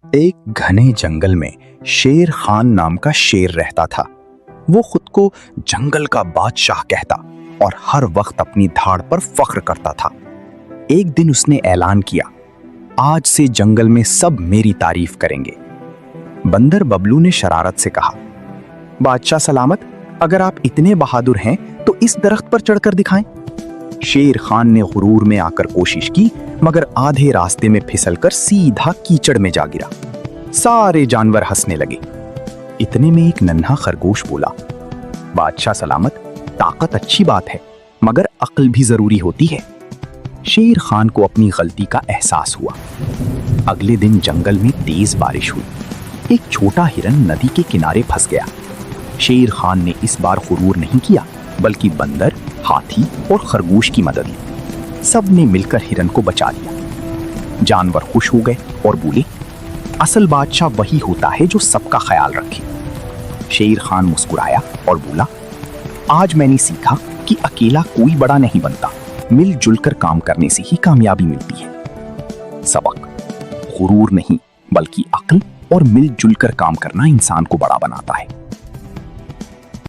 एक घने जंगल में शेर खान नाम का शेर रहता था। वो खुद को जंगल का बादशाह कहता और हर वक्त अपनी धाड़ पर फख्र करता था। एक दिन उसने ऐलान किया, आज से जंगल में सब मेरी तारीफ करेंगे। बंदर बबलू ने शरारत से कहा, बादशाह सलामत, अगर आप इतने बहादुर हैं तो इस दरख्त पर चढ़कर दिखाएं। शेर खान ने गुरूर में आकर कोशिश की, मगर आधे रास्ते में फिसलकर सीधा कीचड़ में जा गिरा। सारे जानवर हंसने लगे। इतने में एक नन्हा खरगोश बोला, बादशाह सलामत, ताकत अच्छी बात है मगर अक्ल भी जरूरी होती है। शेर खान को अपनी गलती का एहसास हुआ। अगले दिन जंगल में तेज बारिश हुई। एक छोटा हिरन नदी के किनारे फंस गया। शेर खान ने इस बार गुरूर नहीं किया, बल्कि बंदर, हाथी और खरगोश की मदद ली। सब ने मिलकर हिरन को बचा लिया। जानवर खुश हो गए और बोले, असल बादशाह वही होता है जो सबका ख्याल रखे। शेर खान मुस्कुराया और बोला, आज मैंने सीखा कि अकेला कोई बड़ा नहीं बनता, मिलजुल कर काम करने से ही कामयाबी मिलती है। सबक, गुरूर नहीं बल्कि अक्ल और मिलजुल कर काम करना इंसान को बड़ा बनाता है।